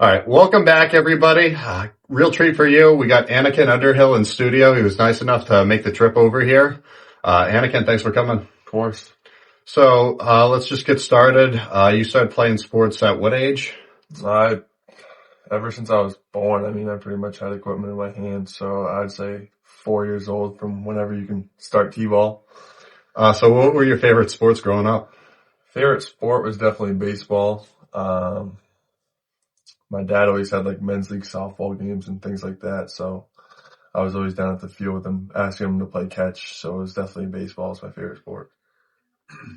All right, welcome back, everybody. Real treat for you. We got Anakin Underhill in studio. He was nice enough to make the trip over here. Anakin, thanks for coming. Of course. So let's just get started. You started playing sports at what age? Ever since I was born, I pretty much had equipment in my hands. So I'd say 4 years old from whenever you can start T-ball. So what were your favorite sports growing up? Favorite sport was definitely baseball. My dad always had like men's league softball games and things like that. So I was always down at the field with him, asking him to play catch. So it was definitely baseball is my favorite sport.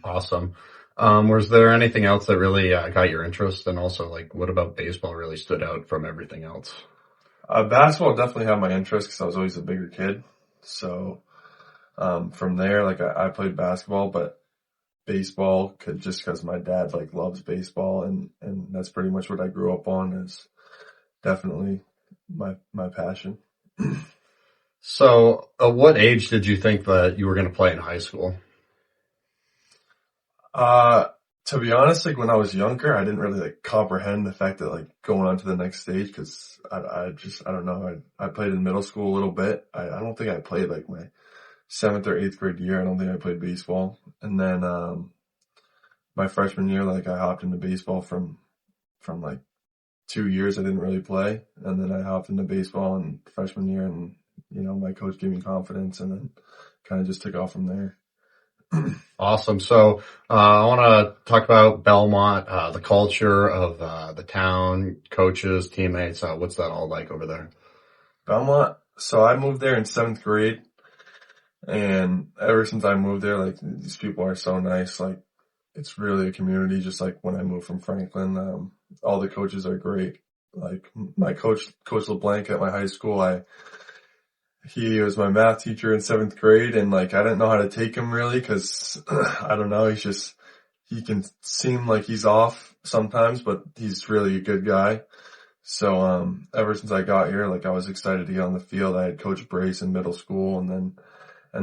Awesome. Was there anything else that really got your interest? And also, like, what about baseball really stood out from everything else? Basketball definitely had my interest because I was always a bigger kid. So from there, like I played basketball, but baseball could just because my dad like loves baseball and that's pretty much what I grew up on is definitely my passion. So at what age did you think that you were going to play in high school? To be honest, like when I was younger, I didn't really like comprehend the fact that like going on to the next stage because I don't know. I played in middle school a little bit. I don't think I played like my 7th or 8th grade year. I don't think I played baseball. And then, my freshman year, like I hopped into baseball from like 2 years I didn't really play. And then I hopped into baseball in freshman year and, my coach gave me confidence and then kind of just took off from there. Awesome. So I want to talk about Belmont, the culture of the town, coaches, teammates. What's that all like over there? Belmont. So I moved there in 7th grade and ever since I moved there, like these people are so nice. Like it's really a community, just like when I moved from Franklin. All the coaches are great. Like my Coach LeBlanc at my high school, he was my math teacher in 7th grade and like I didn't know how to take him really because I don't know, he can seem like he's off sometimes, but he's really a good guy. So, ever since I got here, like I was excited to get on the field. I had Coach Brace in middle school and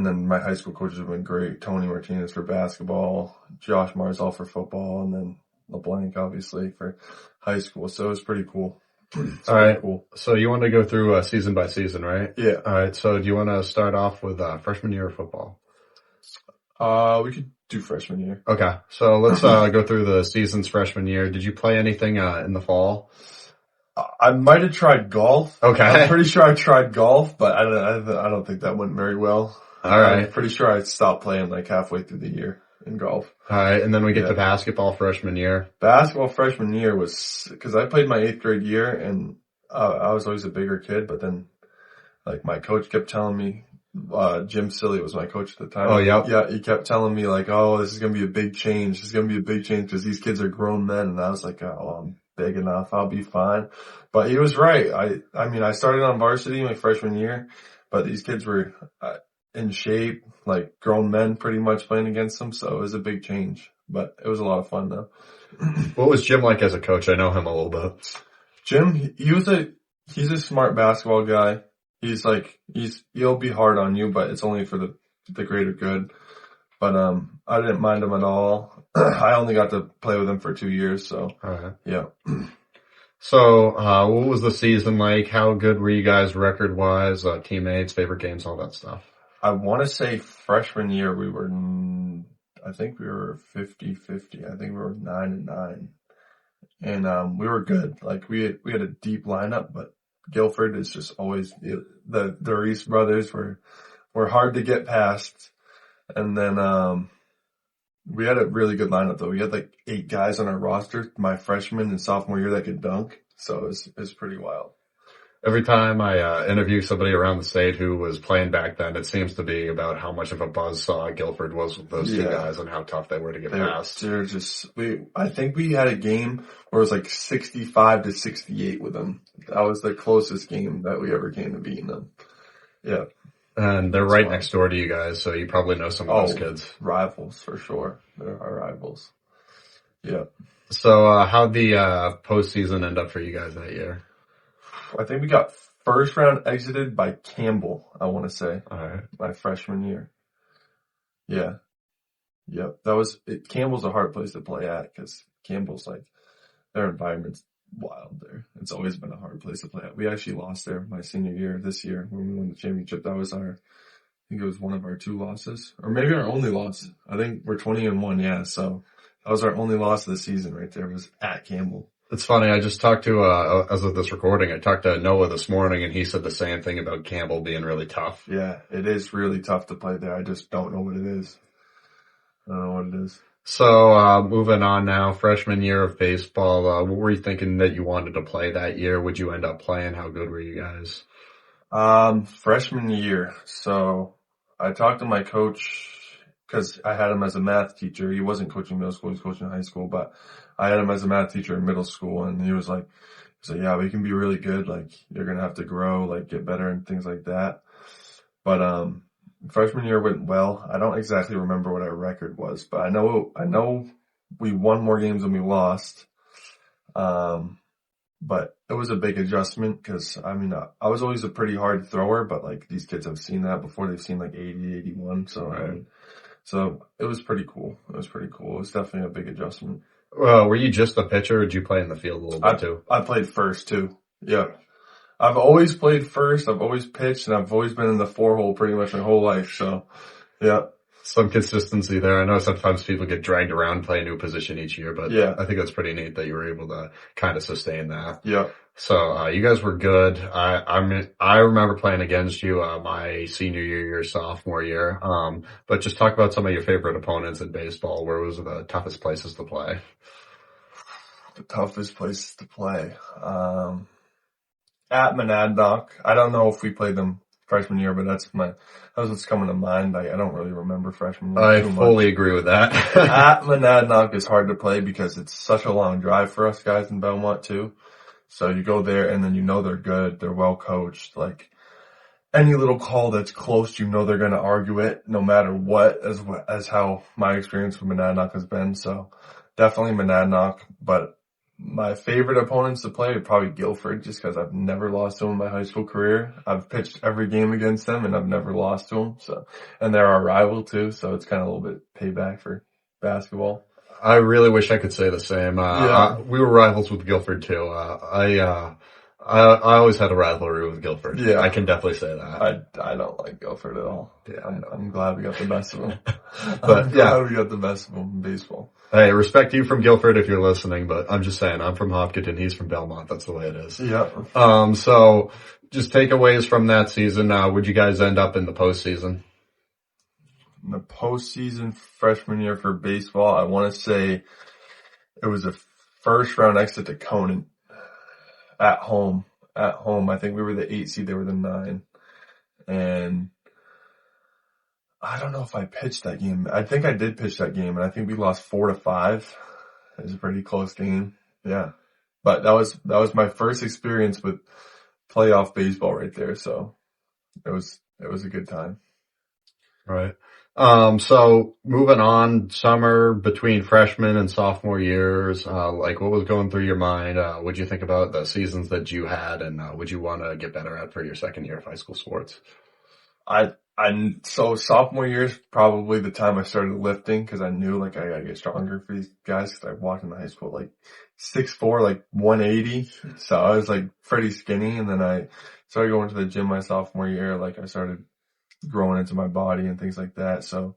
then my high school coaches have been great. Tony Martinez for basketball, Josh Marzal for football, and then LeBlanc obviously for high school. So it was pretty cool. All right. Cool. So you want to go through season by season, right? Yeah. All right. So do you want to start off with freshman year of football? We could do freshman year. Okay. So let's go through the seasons freshman year. Did you play anything in the fall? I might have tried golf. Okay. I'm pretty sure I tried golf, but I don't think that went very well. All right. I'm pretty sure I stopped playing like halfway through the year in golf. All right. And then we get to basketball freshman year. Basketball freshman year was, cause I played my 8th grade year and, I was always a bigger kid, but then like my coach kept telling me, Jim Silly was my coach at the time. Oh, yeah. Yeah. He kept telling me like, oh, this is going to be a big change. This is going to be a big change because these kids are grown men. And I was like, oh, I'm big enough. I'll be fine. But he was right. I started on varsity my freshman year, but these kids were in shape, like grown men pretty much playing against them. So it was a big change, but it was a lot of fun though. What was Jim like as a coach? I know him a little bit. Jim, he's a smart basketball guy. He'll be hard on you, but it's only for the greater good. But, I didn't mind him at all. I only got to play with him for 2 years. So, yeah. So, what was the season like? How good were you guys record wise, teammates, favorite games, all that stuff? I want to say freshman year I think we were 50-50. I think we were 9-9. And, we were good. Like we had a deep lineup, but Guilford is just always, the Reese brothers were hard to get past. And then, we had a really good lineup though. We had like 8 guys on our roster, my freshman and sophomore year that could dunk. So it was pretty wild. Every time I interview somebody around the state who was playing back then, it seems to be about how much of a buzzsaw Guilford was with those two guys and how tough they were to get past. I think we had a game where it was like 65-68 with them. That was the closest game that we ever came to beating them. Yeah. And they're right next door to you guys, so you probably know some of those kids. Rivals for sure. They're our rivals. Yeah. So, how'd the postseason end up for you guys that year? I think we got first round exited by Campbell, I want to say. All right. My freshman year. Yeah. Yep. Campbell's a hard place to play at because Campbell's like, their environment's wild there. It's always been a hard place to play at. We actually lost there my senior year this year when we won the championship. That was I think it was one of our 2 losses, or maybe our only loss. I think we're 20-1, yeah. So that was our only loss of the season right there, was at Campbell. It's funny. I just talked to, as of this recording, I talked to Noah this morning and he said the same thing about Campbell being really tough. Yeah, it is really tough to play there. I just don't know what it is. I don't know what it is. So, moving on now, freshman year of baseball, what were you thinking that you wanted to play that year? Would you end up playing? How good were you guys? Freshman year. So I talked to my coach because I had him as a math teacher. He wasn't coaching middle school, he was coaching high school, but I had him as a math teacher in middle school, and he was like, yeah, we can be really good. Like, you're going to have to grow, like get better and things like that. But, freshman year went well. I don't exactly remember what our record was, but I know we won more games than we lost. But it was a big adjustment because, I mean, I was always a pretty hard thrower, but like these kids have seen that before. They've seen like 80, 81. So, Right. So it was pretty cool. It was pretty cool. It was definitely a big adjustment. Well, were you just a pitcher or did you play in the field a little bit too? I played first too. Yeah. I've always played first. I've always pitched, and I've always been in the 4-hole pretty much my whole life. So, yeah. Some consistency there. I know sometimes people get dragged around, play a new position each year, but Yeah. I think that's pretty neat that you were able to kind of sustain that. Yeah. So, you guys were good. I remember playing against you, my senior year, your sophomore year. But just talk about some of your favorite opponents in baseball. Where was the toughest places to play? The toughest places to play. At Monadnock. I don't know if we played them freshman year, but that's what's coming to mind. I don't really remember freshman year I too fully much. agree with that. At Monadnock is hard to play because it's such a long drive for us guys in Belmont too. So you go there and then you know they're good, they're well coached. Like any little call that's close, you know they're going to argue it no matter what, as how my experience with Monadnock has been. So definitely Monadnock, but my favorite opponents to play are probably Guilford, just because I've never lost to them in my high school career. I've pitched every game against them and I've never lost to them. So, and they're our rival too. So it's kind of a little bit payback for basketball. I really wish I could say the same. Yeah. We were rivals with Guilford too. I always had a rivalry with Guilford. Yeah. I can definitely say that. I don't like Guilford at all. Yeah, I'm glad we got the best of them. But I'm glad we got the best of them in baseball. Hey, respect you from Guilford if you're listening, but I'm just saying, I'm from Hopkinton, he's from Belmont. That's the way it is. Yeah. So just takeaways from that season. Would you guys end up in the postseason? In the postseason freshman year for baseball, I want to say it was a first round exit to Conan at home. I think we were the 8 seed, they were the 9. And I don't know if I pitched that game. I think I did pitch that game, and I think we lost 4-5. It was a pretty close game. Yeah. But that was my first experience with playoff baseball right there, so it was a good time. Right. So moving on, summer between freshman and sophomore years, like what was going through your mind? What'd you think about the seasons that you had, and would you want to get better at for your second year of high school sports? So sophomore year is probably the time I started lifting, because I knew like I gotta get stronger for these guys, because I walked into high school like 6'4", like 180. So I was like pretty skinny, and then I started going to the gym my sophomore year. Like I started growing into my body and things like that. So,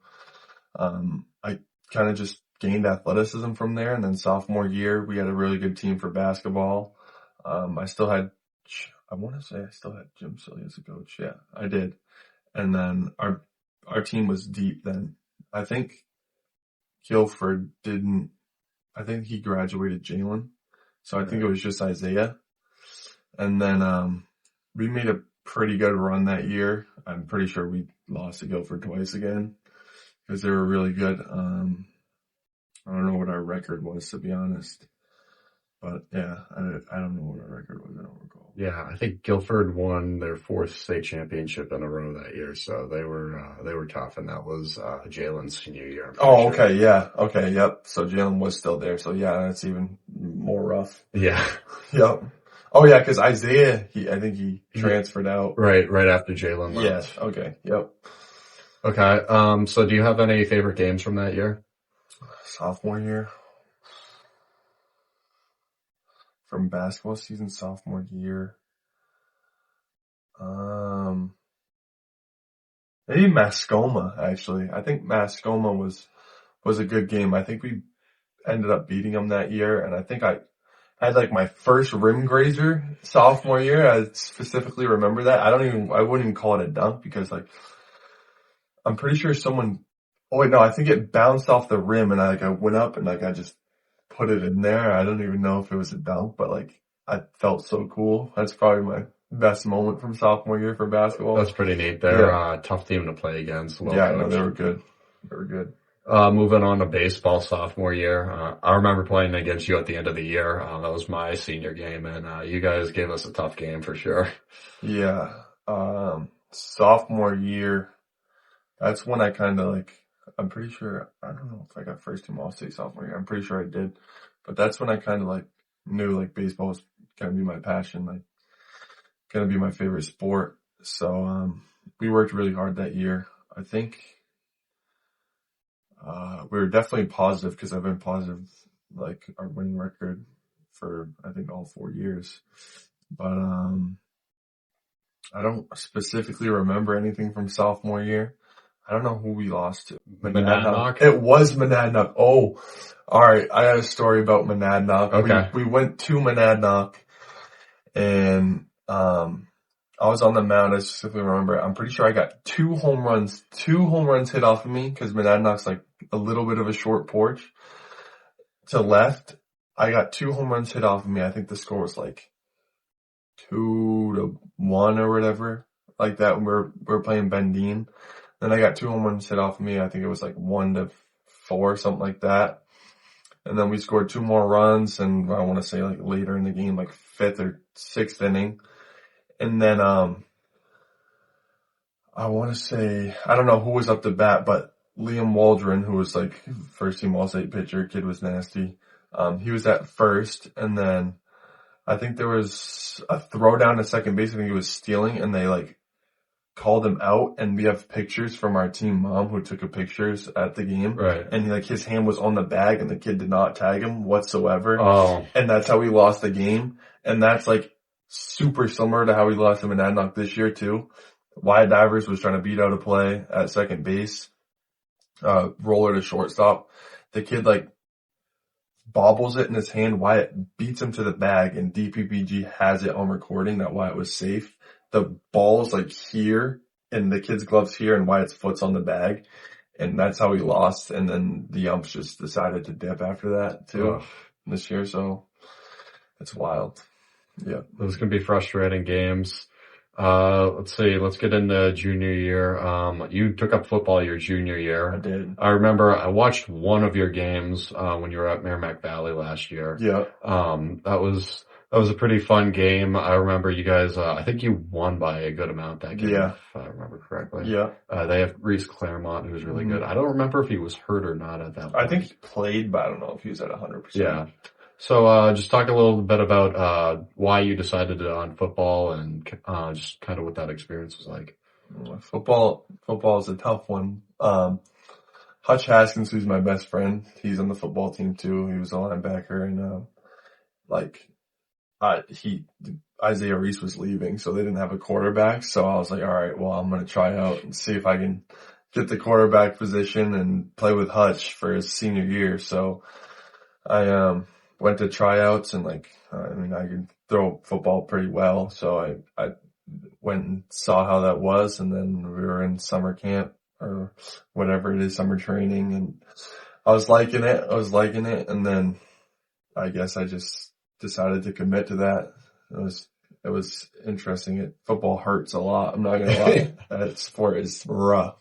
I kind of just gained athleticism from there. And then sophomore year, we had a really good team for basketball. I want to say I still had Jim Silly as a coach. Yeah, I did. And then our team was deep then. I think Guilford I think he graduated Jalen. So I think it was just Isaiah. And then, we made a pretty good run that year. I'm pretty sure we lost to Guilford twice again, because they were really good. I don't know what our record was, to be honest. But yeah, I don't know what our record was. I don't recall. Yeah, I think Guilford won their 4th state championship in a row that year, so they were tough, and that was Jalen's senior year. Oh, okay, sure. Yeah, okay, yep. So Jalen was still there, so yeah, that's even more rough. Yeah. Yep. Oh yeah, because Isaiah, I think he transferred out. Right after Jalen left. Yeah, okay, yep. Okay, so do you have any favorite games from that year? Sophomore year? from basketball season sophomore year. Maybe Mascoma, actually. I think Mascoma was a good game. I think we ended up beating them that year, and I think I had like my first rim grazer sophomore year. I specifically remember that. I wouldn't even call it a dunk because like, I'm pretty sure oh wait, no, I think it bounced off the rim and I went up and like I just put it in there. I don't even know if it was a dunk, but like I felt so cool. That's probably my best moment from sophomore year for basketball. That's pretty neat. They're a tough team to play against. Well Yeah, no, coached. they were good. They were good. Moving on to baseball sophomore year. I remember playing against you at the end of the year. That was my senior game, and you guys gave us a tough game for sure. Yeah. Sophomore year, that's when I kind of like, I'm pretty sure, I don't know if I got first team All-State sophomore year. I'm pretty sure I did. But that's when I kind of like knew like baseball was going to be my passion, like going to be my favorite sport. So, we worked really hard that year. I think, we were definitely positive because I've been positive, like our winning record for, I think all 4 years. But, I don't specifically remember anything from sophomore year. I don't know who we lost to. Monadnock? It was Monadnock. Oh, alright. I got a story about Monadnock. Okay. We went to Monadnock and, I was on the mound. I specifically remember. I'm pretty sure I got two home runs hit off of me because Monadnock's like a little bit of a short porch to left. I got 2 home runs hit off of me. I think the score was like 2-1 or whatever, like that. We're playing Bendine. Then I got 2 home runs hit off of me. I think it was like 1-4, something like that. And then we scored 2 more runs, and I want to say like later in the game, like 5th or 6th inning. And then I want to say, I don't know who was up to bat, but Liam Waldron, who was like first team All-State pitcher, kid was nasty. He was at first, and then I think there was a throw down to second base. I think he was stealing, and they like called him out. And we have pictures from our team mom who took pictures at the game. Right. And like his hand was on the bag, and the kid did not tag him whatsoever. Oh. And that's how we lost the game. And that's like super similar to how we lost to Monadnock this year too. Wyatt Divers was trying to beat out a play at second base, roller to shortstop. The kid like bobbles it in his hand. Wyatt beats him to the bag, and DPPG has it on recording that Wyatt was safe. The ball's like here, and the kid's glove's here, and Wyatt's foot's on the bag. And that's how we lost. And then the umps just decided to dip after that too this year. So it's wild. Yeah. Those can be frustrating games. Let's see. Let's get into junior year. You took up football your junior year. I did. I remember I watched one of your games, when you were at Merrimack Valley last year. Yeah. That was a pretty fun game. I remember you guys, I think you won by a good amount that game, Yeah. if I remember correctly. Yeah. They have Reese Claremont, who's really good. I don't remember if he was hurt or not at that point. I think he played, but I don't know if he was at 100%. Yeah. So, just talk a little bit about, why you decided on football and, just kind of what that experience was like. Football is a tough one. Hutch Haskins, who's my best friend, he's on the football team too. He was a linebacker, and, Isaiah Reese was leaving, so they didn't have a quarterback. So I was like, all right, well, I'm going to try out and see if I can get the quarterback position and play with Hutch for his senior year. So I, went to tryouts, and I can throw football pretty well. So I went and saw how that was, and then we were in summer camp or whatever it is, summer training, and I was liking it. And then I guess I just decided to commit to that. It was interesting. Football hurts a lot. I'm not going to lie. That sport is rough.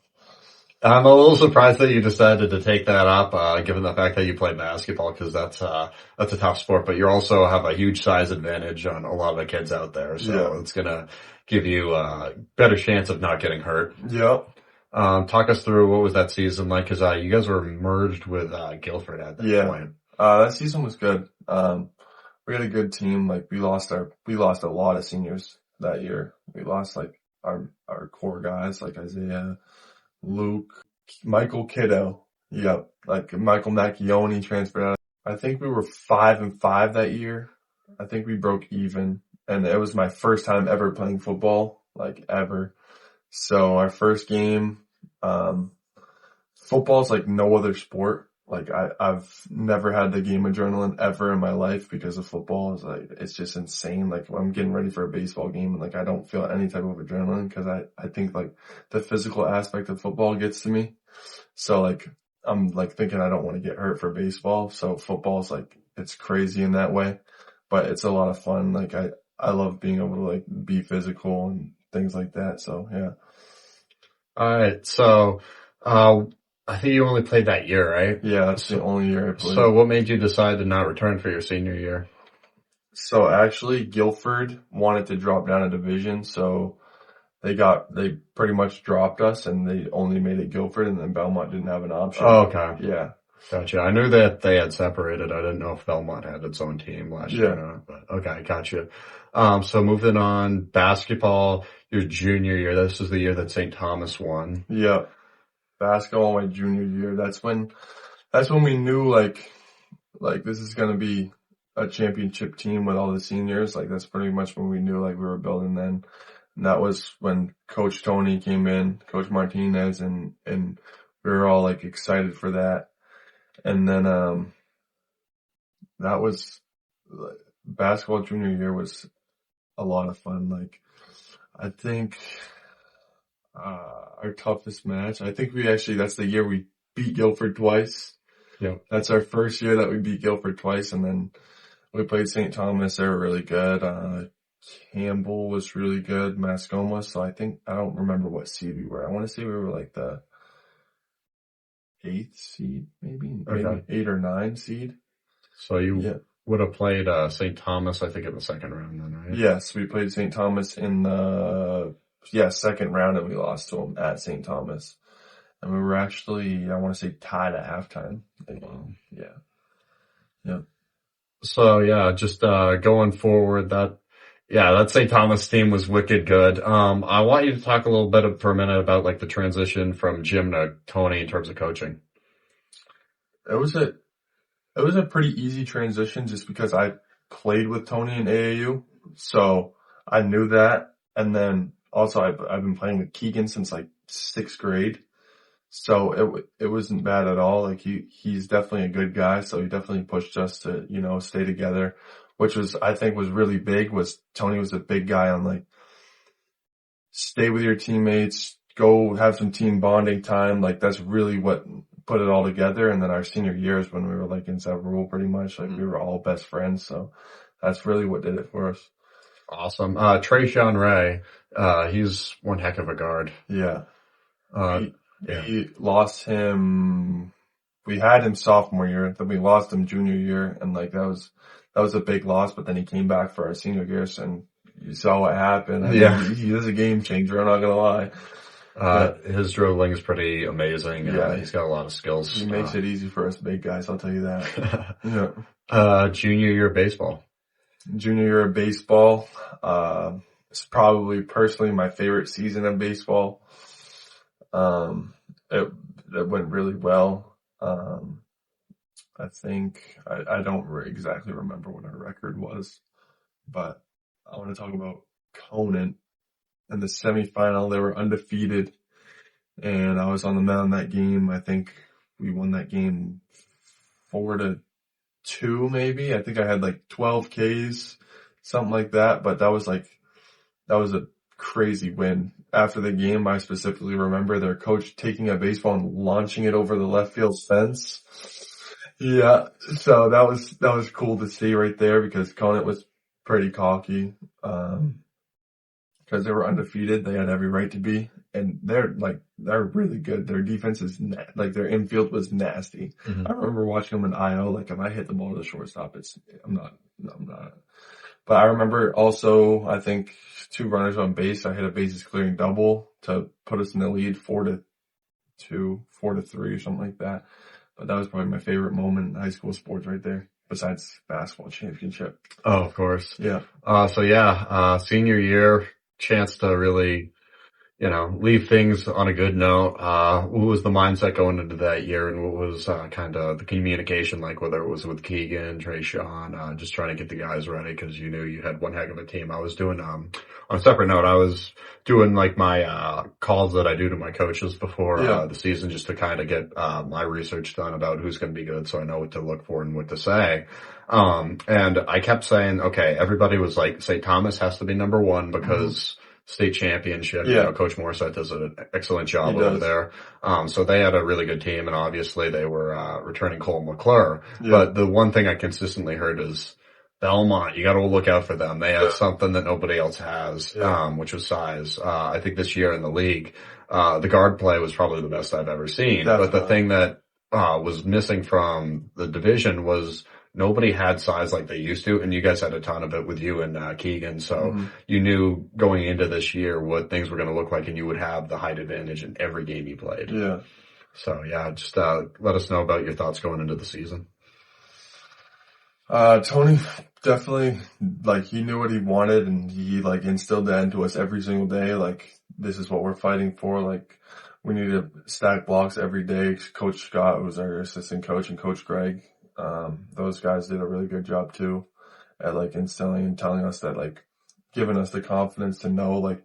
I'm a little surprised that you decided to take that up, given the fact that you play basketball, because that's a tough sport, but you also have a huge size advantage on a lot of the kids out there. So it's going to give you a better chance of not getting hurt. Yep. Talk us through what was that season like, because you guys were merged with Guilford at that point. That season was good. We had a good team. Like we lost a lot of seniors that year. We lost like our core guys like Isaiah, Luke, Michael Kiddo. Yep. Like Michael Macchione transferred out. I think we were 5-5 that year. I think we broke even, and it was my first time ever playing football, like ever. So our first game, um, football's like no other sport. Like I've never had the game adrenaline ever in my life because of football. It's like, it's just insane. Like I'm getting ready for a baseball game and like I don't feel any type of adrenaline because I think like the physical aspect of football gets to me. So like, I'm like thinking I don't want to get hurt for baseball. So football's like, it's crazy in that way, but it's a lot of fun. Like I love being able to like be physical and things like that. So yeah. All right. So, uh, I think you only played that year, right? Yeah, that's the So, only year I so played. what made you decide to not return for your senior year? So actually Guilford wanted to drop down a division. So they pretty much dropped us and they only made it Guilford and then Belmont didn't have an option. Oh, okay. Yeah. Gotcha. I knew that they had separated. I didn't know if Belmont had its own team last year or Yeah. not, but okay, gotcha. So moving on, basketball, your junior year, this is the year that St. Thomas won. Yeah. Basketball my junior year. That's when we knew like this is gonna be a championship team with all the seniors. Like that's pretty much when we knew like we were building then. And that was when Coach Tony came in, Coach Martinez, and we were all like excited for that. And then that was like, basketball junior year was a lot of fun. Like I think our toughest match. I think that's the year we beat Guilford twice. Yep. That's our first year that we beat Guilford twice, and then we played St. Thomas. They were really good. Campbell was really good. Mascoma. So I don't remember what seed we were. I want to say we were like the 8th seed, maybe Okay. 8 or 9 seed. So you Yeah. would have played, St. Thomas, I think in the second round then, right? Yes, we played St. Thomas in the second round, and we lost to them at St. Thomas. And we were actually, I want to say, tied at halftime. Wow. Yeah. Yeah. So yeah, just going forward, that St. Thomas team was wicked good. I want you to talk a little bit for a minute about like the transition from Jim to Tony in terms of coaching. It was a it was a pretty easy transition just because I played with Tony in AAU, so I knew that. And then also I've been playing with Keegan since like 6th grade, so it wasn't bad at all. Like he's definitely a good guy, so he definitely pushed us to stay together, which was I think was really big. Was Tony was a big guy on like stay with your teammates, go have some team bonding time. Like that's really what put it all together. And then our senior years when we were like inseparable pretty much, like we were all best friends. So that's really what did it for us. Awesome. Trayshawn Ray, he's one heck of a guard. Yeah. Uh, We, yeah. we lost him. We had him sophomore year, then we lost him junior year. And like that was a big loss, but then he came back for our senior years and you saw what happened. I Yeah. mean, he is a game changer. I'm not going to lie. Yeah. His dribbling is pretty amazing. Yeah. He's got a lot of skills. He makes it easy for us big guys, I'll tell you that. Junior year baseball. Junior year of baseball, it's probably personally my favorite season of baseball. Um, it, it went really well. I think, I don't exactly remember what our record was, but I want to talk about Conant in the semifinal. They were undefeated and I was on the mound that game. I think we won that game 4-2 maybe. I think I had like 12 Ks, something like that, but that was a crazy win. After the game, I specifically remember their coach taking a baseball and launching it over the left field fence. Yeah, so that was cool to see right there because Conant was pretty cocky. Because they were undefeated, they had every right to be, and they're really good. Their defense is like their infield was nasty. Mm-hmm. I remember watching them in IO. Like if I hit the ball to the shortstop, I'm not. But I remember also, I think 2 runners on base. I hit a bases clearing double to put us in the lead 4-2, 4-3 or something like that. But that was probably my favorite moment in high school sports right there, besides basketball championship. Oh, of course. Yeah. Senior year, chance to really leave things on a good note. What was the mindset going into that year, and what was kind of the communication like, whether it was with Keegan, Trey Sean, just trying to get the guys ready because you knew you had one heck of a team. I was doing, on a separate note, I was doing like my calls that I do to my coaches before Yeah. the season just to kind of get my research done about who's going to be good so I know what to look for and what to say. And I kept saying, okay, everybody was like, St. Thomas has to be number one Hmm. because state championship. Yeah, Coach Morissette does an excellent he job over does. there. So they had a really good team, and obviously they were returning Cole McClure. Yeah. But the one thing I consistently heard is Belmont. You got to look out for them. They have Yeah. something that nobody else has, Yeah. which was size. I think this year in the league, the guard play was probably the best I've ever seen. But the Definitely. thing that was missing from the division was nobody had size like they used to, and you guys had a ton of it with you and Keegan. So Hmm. you knew going into this year what things were going to look like, and you would have the height advantage in every game you played. Yeah. So yeah, just let us know about your thoughts going into the season. Tony definitely, like, he knew what he wanted and he, like, instilled that into us every single day. Like, this is what we're fighting for. Like, we need to stack blocks every day. Coach Scott was our assistant coach, and Coach Greg. Those guys did a really good job too at, like, instilling and telling us that, like, giving us the confidence to know, like,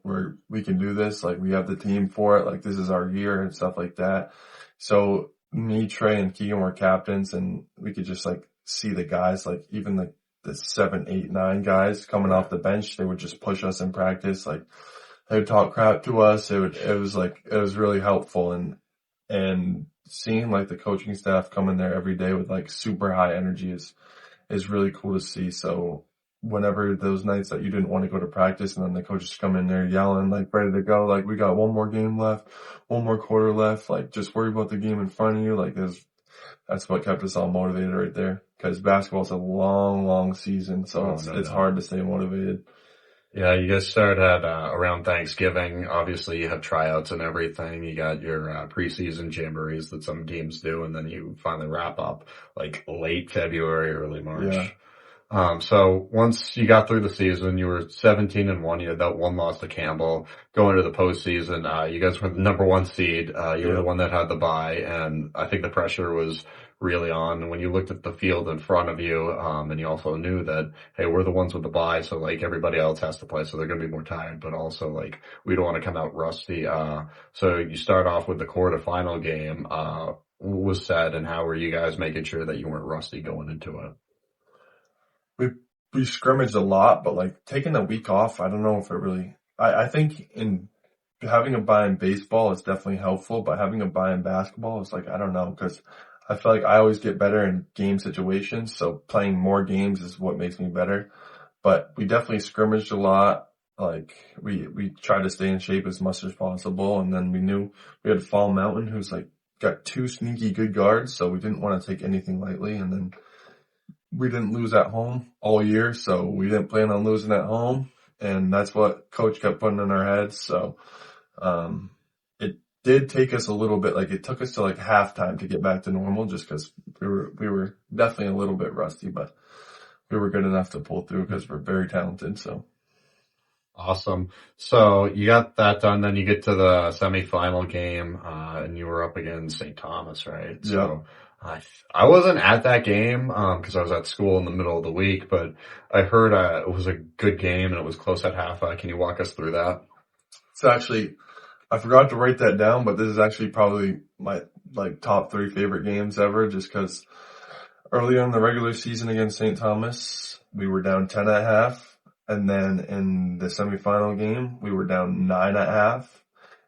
we can do this. Like, we have the team for it. Like, this is our year and stuff like that. So me, Trey, and Keegan were captains, and we could just, like, see the guys, like, even the 7, 8, 9 guys coming Right. off the bench. They would just push us in practice. Like, they would talk crap to us. It was really helpful, and seeing, like, the coaching staff come in there every day with, like, super high energy is really cool to see. So whenever those nights that you didn't want to go to practice and then the coaches come in there yelling, like, ready to go, like, we got one more game left, one more quarter left, like, just worry about the game in front of you. Like, that's what kept us all motivated right there. Cause basketball's a long, long season. So Oh, no it's doubt. hard to stay motivated. Yeah, you guys start at around Thanksgiving. Obviously, you have tryouts and everything. You got your preseason jamborees that some teams do, and then you finally wrap up like late February, early Yeah. March. So once you got through the season, you were 17-1. You had that one loss to Campbell. Going to the postseason, you guys were the number one seed. You were the Yep. one that had the bye, and I think the pressure was really on when you looked at the field in front of you. And you also knew that, hey, we're the ones with the bye, so like everybody else has to play, so they're going to be more tired, but also like we don't want to come out rusty. So you start off with the quarterfinal game. What was said, and how were you guys making sure that you weren't rusty going into it? We, we scrimmaged a lot, but, like, taking a week off, I don't know if it really, I think in having a bye in baseball is definitely helpful, but having a bye in basketball is, like, I don't know, cause I feel like I always get better in game situations. So playing more games is what makes me better. But we definitely scrimmaged a lot. Like, we tried to stay in shape as much as possible. And then we knew we had Fall Mountain, who's, like, got 2 sneaky good guards. So we didn't want to take anything lightly. And then we didn't lose at home all year. So we didn't plan on losing at home. And that's what coach kept putting in our heads. So, it did take us a little bit, like, it took us to, like, halftime to get back to normal just cause we were definitely a little bit rusty, but we were good enough to pull through because we're very talented. So Awesome. So you got that done, then you get to the semifinal game, and you were up against St. Thomas, right? yeah, So I wasn't at that game, cause I was at school in the middle of the week, but I heard, it was a good game and it was close at half. Can you walk us through that? it's actually, I forgot to write that down, but this is actually probably my, like, top 3 favorite games ever, just because early in the regular season against St. Thomas, we were down 10 at half. And then in the semifinal game, we were down 9 at half.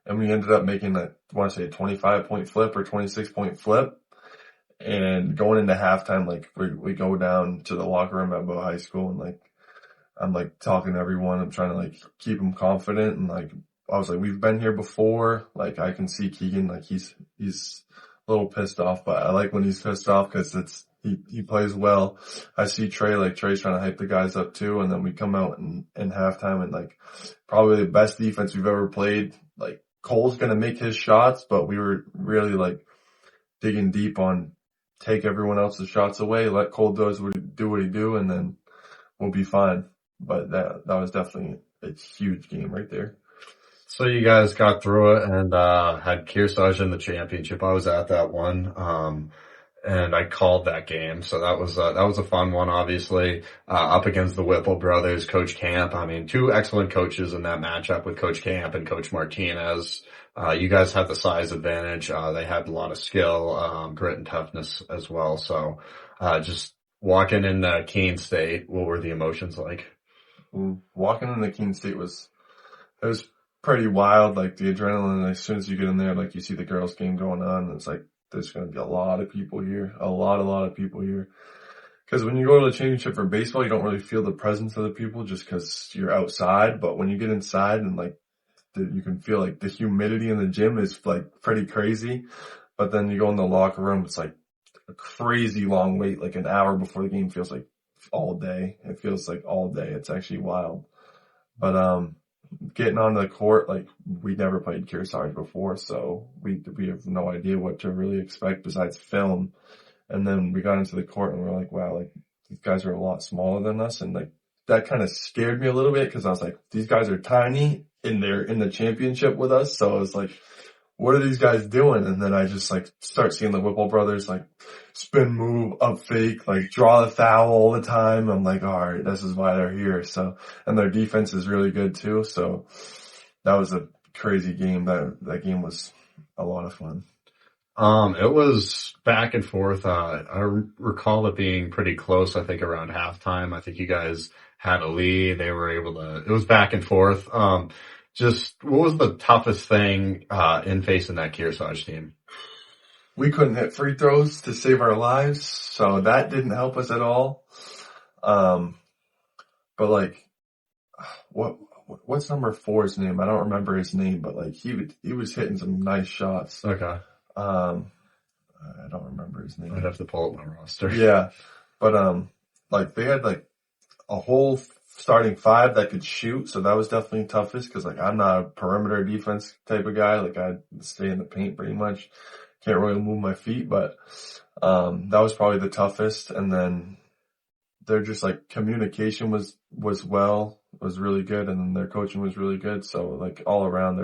And we ended up making I want to say a 25-point flip or 26-point flip. And going into halftime, like, we go down to the locker room at Bow High School, and, like, I'm, like, talking to everyone. I'm trying to, like, keep them confident. And, like, I was like, we've been here before. Like, I can see Keegan, like, he's a little pissed off, but I like when he's pissed off because he plays well. I see Trey, like, Trey's trying to hype the guys up too. And then we come out in halftime, and, like, probably the best defense we've ever played. Like, Cole's going to make his shots, but we were really, like, digging deep on take everyone else's shots away, let Cole do what he do, and then we'll be fine. But that was definitely a huge game right there. So you guys got through it and had Kearsarge in the championship. I was at that one. And I called that game. So that was a fun one, obviously, up against the Whipple brothers, Coach Camp. I mean, two excellent coaches in that matchup with Coach Camp and Coach Martinez. You guys had the size advantage. They had a lot of skill, grit and toughness as well. So, just walking in Keene State, what were the emotions like? Walking into Keene State it was pretty wild. Like the adrenaline, as soon as you get in there, like you see the girls game going on, and it's like, there's going to be a lot of people here, a lot of people here. Because when you go to the championship for baseball, you don't really feel the presence of the people just because you're outside. But when you get inside and like you can feel like the humidity in the gym is like pretty crazy. But then you go in the locker room, it's like a crazy long wait, like an hour before the game feels like all day. It feels like all day. It's actually wild. But getting onto the court, like we never played Kearsarge before, so we have no idea what to really expect besides film. And then we got into the court and we are like, wow, like these guys are a lot smaller than us, and like that kind of scared me a little bit because I was like, these guys are tiny and they're in the championship with us, so I was like, what are these guys doing? And then I just like start seeing the Whipple brothers like spin move, up fake, like draw the foul all the time. I'm like, all right, this is why they're here. So, and their defense is really good too. So that was a crazy game. That game was a lot of fun. It was back and forth. I recall it being pretty close. I think around halftime, I think you guys had a lead. They were able to, it was back and forth. Just what was the toughest thing, in facing that Kearsarge team? We couldn't hit free throws to save our lives, so that didn't help us at all. But like, what's number four's name? I don't remember his name, but like he was hitting some nice shots. Okay. I don't remember his name. I'd have to pull up my roster. Yeah, but like they had like a whole starting five that could shoot, so that was definitely toughest because like I'm not a perimeter defense type of guy. Like I stay in the paint pretty much. Can't really move my feet, but that was probably the toughest. And then they're just like communication was really good, and then their coaching was really good. So like all around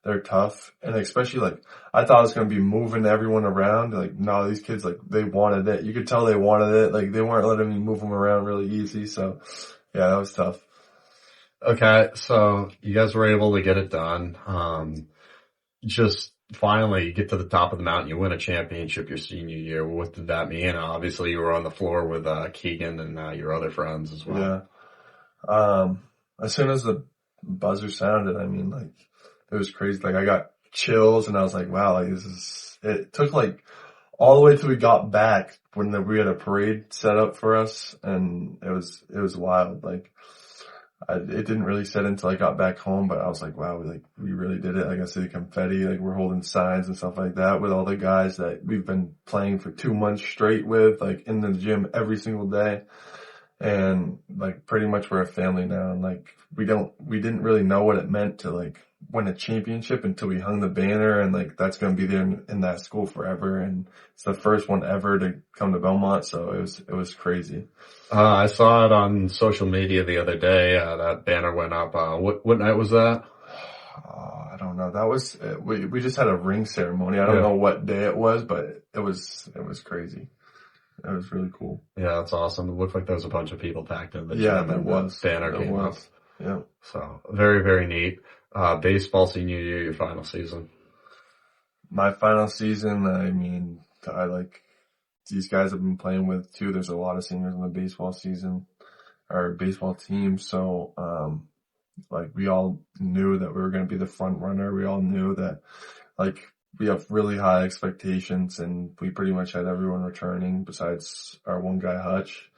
they're tough. And especially like I thought it was gonna be moving everyone around. Like no, these kids like they wanted it. You could tell they wanted it. Like they weren't letting me move them around really easy. So yeah, that was tough. Okay, so you guys were able to get it done. Just finally you get to the top of the mountain, you win a championship your senior year. What did that mean? Obviously you were on the floor with Keegan and your other friends as well. Yeah. As soon as the buzzer sounded, I mean, like it was crazy. Like I got chills, and I was like, wow, like it took like all the way till we got back when we had a parade set up for us, and it was wild. Like it didn't really set until I got back home, but I was like, wow, we really did it. Like I see the confetti, like we're holding signs and stuff like that with all the guys that we've been playing for 2 months straight with, like in the gym every single day. And like pretty much we're a family now, and like we didn't really know what it meant to like win a championship until we hung the banner, and like that's going to be there in that school forever, and it's the first one ever to come to Belmont, so it was crazy. I saw it on social media the other day. That banner went up. What night was that? I don't know. That was we just had a ring ceremony. I don't know what day it was, but it was crazy. It was really cool. Yeah, that's awesome. It looked like there was a bunch of people packed in the gym. Yeah, there was. The banner came up. Yeah. So very, very neat. Baseball senior year, your final season. My final season, I mean, I like these guys I've been playing with too. There's a lot of seniors in the baseball season or baseball team. So, like we all knew that we were going to be the front runner. We all knew that like we have really high expectations, and we pretty much had everyone returning besides our one guy, Hutch.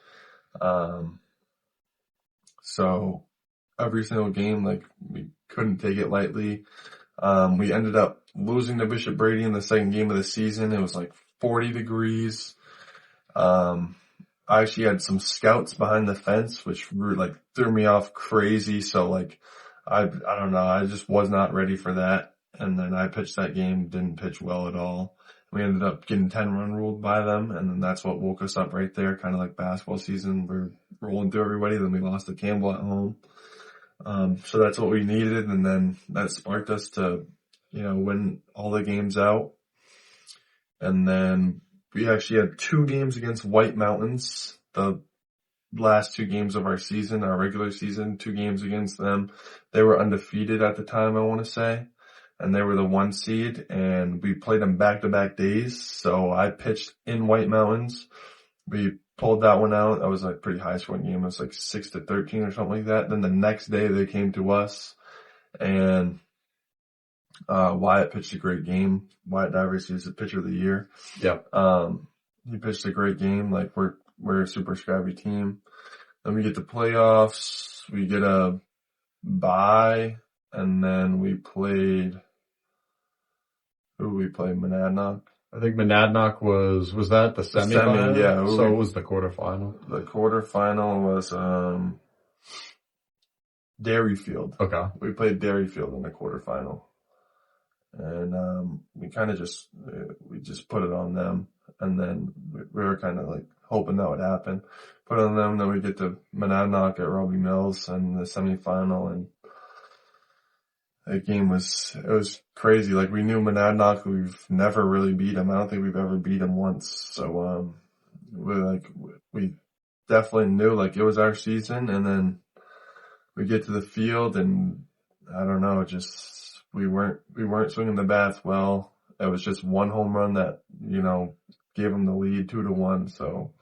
So every single game, like we couldn't take it lightly. We ended up losing to Bishop Brady in the second game of the season. It was like 40 degrees. I actually had some scouts behind the fence, which like threw me off crazy. So like, I don't know. I just was not ready for that. And then I pitched that game, didn't pitch well at all. We ended up getting 10-run ruled by them, and then that's what woke us up right there, kind of like basketball season. We're rolling through everybody, then we lost to Campbell at home. So that's what we needed. And then that sparked us to, win all the games out. And then we actually had 2 games against White Mountains, the last 2 games of our season, our regular season, 2 games against them. They were undefeated at the time, I want to say, and they were the 1 seed, and we played them back-to-back days. So I pitched in White Mountains. We pulled that one out. That was like pretty high scoring game. It was like 6-13 or something like that. Then the next day they came to us, and Wyatt pitched a great game. Wyatt Divers is the pitcher of the year. Yep. He pitched a great game. Like we're a super scrappy team. Then we get the playoffs. We get a bye, and then we played. Who we played? Monadnock. I think Monadnock was that the semifinal? Yeah. So it was the quarterfinal. The quarterfinal was Dairyfield. Okay. We played Dairyfield in the quarterfinal, and we kind of just put it on them, and then we were kind of like hoping that would happen. Put it on them, then we get to Monadnock at Robbie Mills in the semifinal, and that game was crazy. Like we knew Monadnock, we've never really beat them. I don't think we've ever beat them once. So we definitely knew like it was our season, and then we get to the field, and I don't know, just we weren't swinging the bats well. It was just 1 home run that gave them the lead 2-1. So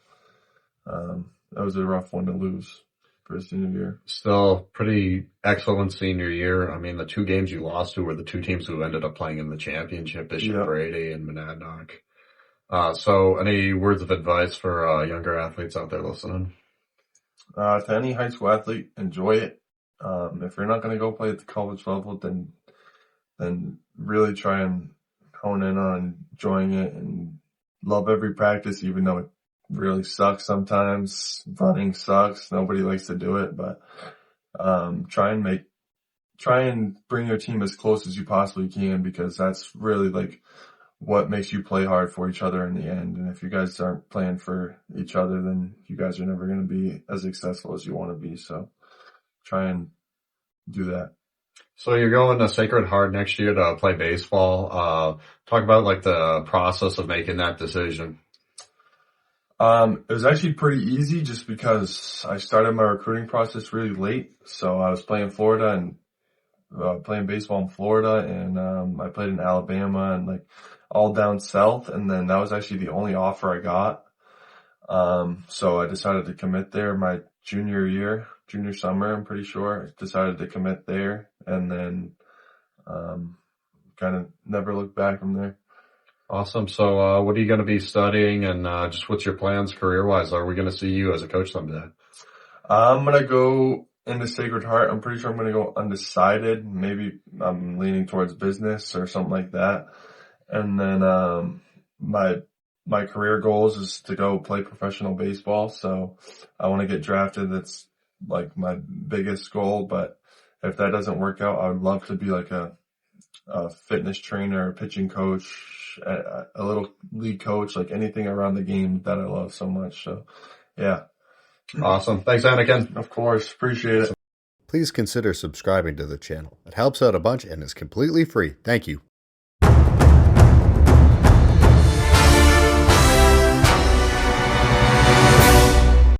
that was a rough one to lose for his senior year. Still pretty excellent senior year. I mean, the 2 games you lost to were the 2 teams who ended up playing in the championship, Bishop Brady and Monadnock. So any words of advice for younger athletes out there listening? To any high school athlete, enjoy it. If you're not going to go play at the college level, then really try and hone in on enjoying it and love every practice, even though it really sucks sometimes. Running sucks. Nobody likes to do it, but try and bring your team as close as you possibly can, because that's really like what makes you play hard for each other in the end. And if you guys aren't playing for each other, then you guys are never going to be as successful as you want to be. So try and do that. So you're going to Sacred Heart next year to play baseball. Talk about like the process of making that decision. It was actually pretty easy just because I started my recruiting process really late. So I was playing Florida and playing baseball in Florida, and I played in Alabama and like all down south. And then that was actually the only offer I got. So I decided to commit there my junior summer, I'm pretty sure. I decided to commit there, and then kind of never looked back from there. Awesome. So what are you going to be studying, and just what's your plans career-wise? Are we going to see you as a coach someday? I'm going to go into Sacred Heart. I'm pretty sure I'm going to go undecided. Maybe I'm leaning towards business or something like that. And then my career goals is to go play professional baseball. So I want to get drafted. That's like my biggest goal. But if that doesn't work out, I would love to be like a fitness trainer, a pitching coach, a little league coach, like anything around the game that I love so much. So yeah. Awesome. Thanks, Anakin. Of course. Appreciate it. Please consider subscribing to the channel. It helps out a bunch and is completely free. Thank you.